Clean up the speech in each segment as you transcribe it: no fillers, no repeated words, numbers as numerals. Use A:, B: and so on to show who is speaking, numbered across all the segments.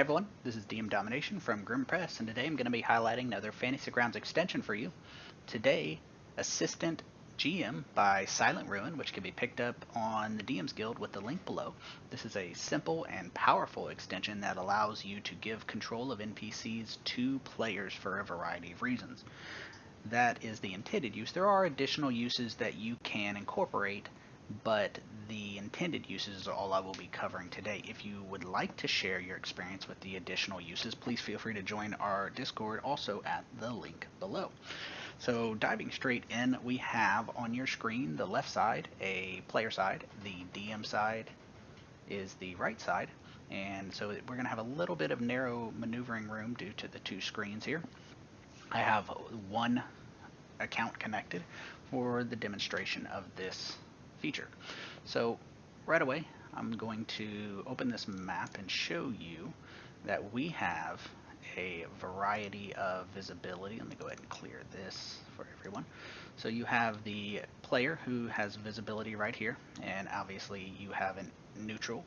A: everyone, this is DM Domination from Grim Press, and today I'm going to be highlighting another Fantasy Grounds extension for you. Today, Assistant GM by Silent Ruin, which can be picked up on the DM's Guild with the link below. This is a simple and powerful extension that allows you to give control of NPCs to players for a variety of reasons. That is the intended use. There are additional uses that you can incorporate, but the intended uses is all I will be covering today. If you would like to share your experience with the additional uses, please feel free to join our Discord, also at the link below. So diving straight in, we have on your screen the left side, a player side, the DM side is the right side, and so we're going to have a little bit of narrow maneuvering room due to the two screens here. I have one account connected for the demonstration of this feature. So right away, I'm going to open this map and show you that we have a variety of visibility. Let me go ahead and clear this for everyone. So you have the player who has visibility right here, and obviously you have a neutral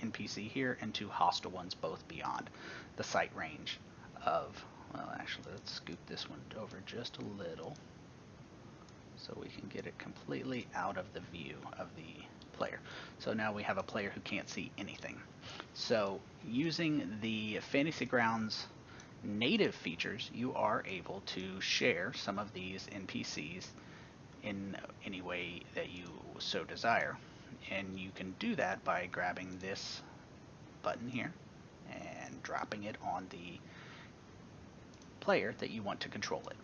A: NPC here and two hostile ones both beyond the sight range of, well, actually let's scoot this one over just a little so we can get it completely out of the view of the player. So now we have a player who can't see anything. So using the Fantasy Grounds native features, you are able to share some of these NPCs in any way that you so desire. And you can do that by grabbing this button here and dropping it on the player that you want to control it.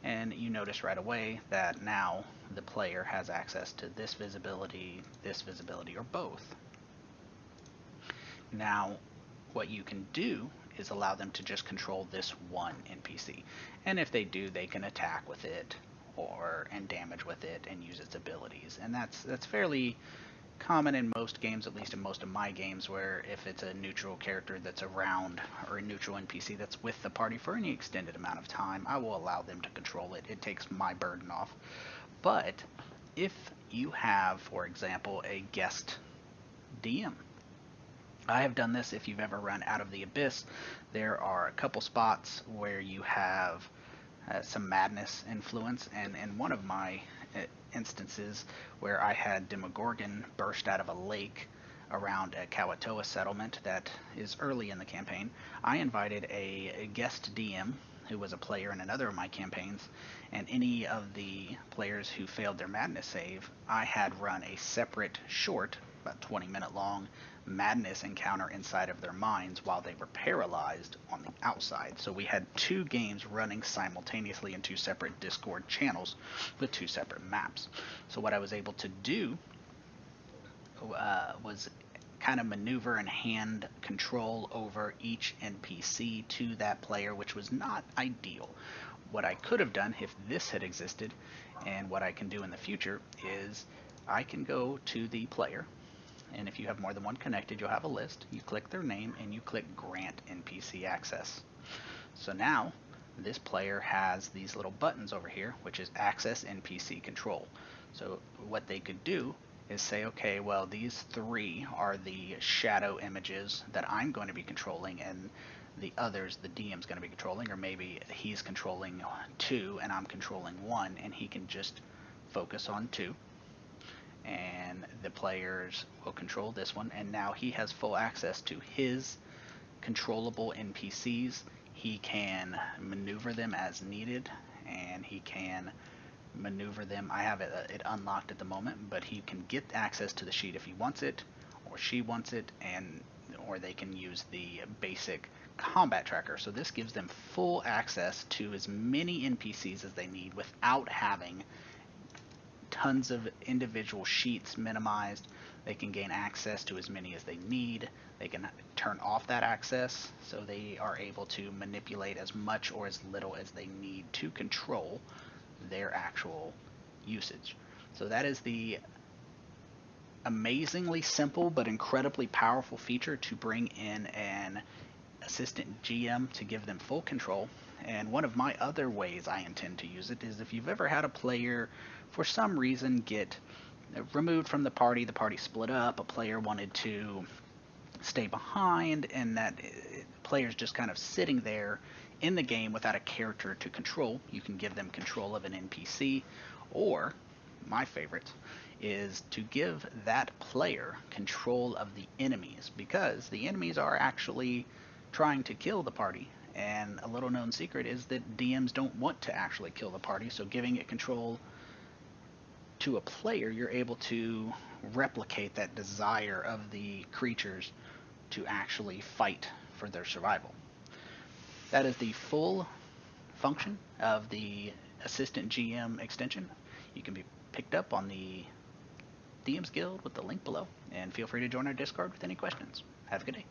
A: And you notice right away that now the player has access to this visibility, or both. Now, what you can do is allow them to just control this one NPC. And if they do, they can attack with it and damage with it and use its abilities. And that's fairly common in most games, at least in most of my games, where if it's a neutral character that's around or a neutral NPC that's with the party for any extended amount of time, I will allow them to control it. It takes my burden off. But if you have, for example, a guest DM, I have done this if you've ever run Out of the Abyss. There are a couple spots where you have some madness influence, and in one of my instances where I had Demogorgon burst out of a lake around a Kawatoa settlement that is early in the campaign, I invited a guest DM who was a player in another of my campaigns, and any of the players who failed their madness save, I had run a separate short, about 20-minute long, madness encounter inside of their minds while they were paralyzed on the outside. So we had two games running simultaneously in two separate Discord channels with two separate maps. So what I was able to do was kind of maneuver and hand control over each NPC to that player, which was not ideal. What I could have done if this had existed, and what I can do in the future, is I can go to the player, and if you have more than one connected, you'll have a list. You click their name and you click Grant NPC Access. So now this player has these little buttons over here, which is Access NPC Control. So what they could do is say, okay, well, these three are the shadow images that I'm going to be controlling, and the others the DM's going to be controlling, or maybe he's controlling two and I'm controlling one, and he can just focus on two. And the players will control this one, and now he has full access to his controllable NPCs. He can maneuver them as needed, and he can maneuver them. I have it unlocked at the moment, but he can get access to the sheet if he wants it, or she wants it, or they can use the basic combat tracker. So this gives them full access to as many NPCs as they need without having tons of individual sheets minimized. They can gain access to as many as they need. They can turn off that access, so they are able to manipulate as much or as little as they need to control their actual usage. So that is the amazingly simple but incredibly powerful feature to bring in an assistant GM to give them full control. And one of my other ways I intend to use it is if you've ever had a player for some reason get removed from the party split up, a player wanted to stay behind, and that players just kind of sitting there in the game without a character to control. You can give them control of an NPC, or my favorite is to give that player control of the enemies, because the enemies are actually trying to kill the party. And a little known secret is that DMs don't want to actually kill the party, so giving it control to a player, you're able to replicate that desire of the creatures to actually fight for their survival. That is the full function of the Assistant GM extension. You can be picked up on the DM's Guild with the link below, and feel free to join our Discord with any questions. Have a good day.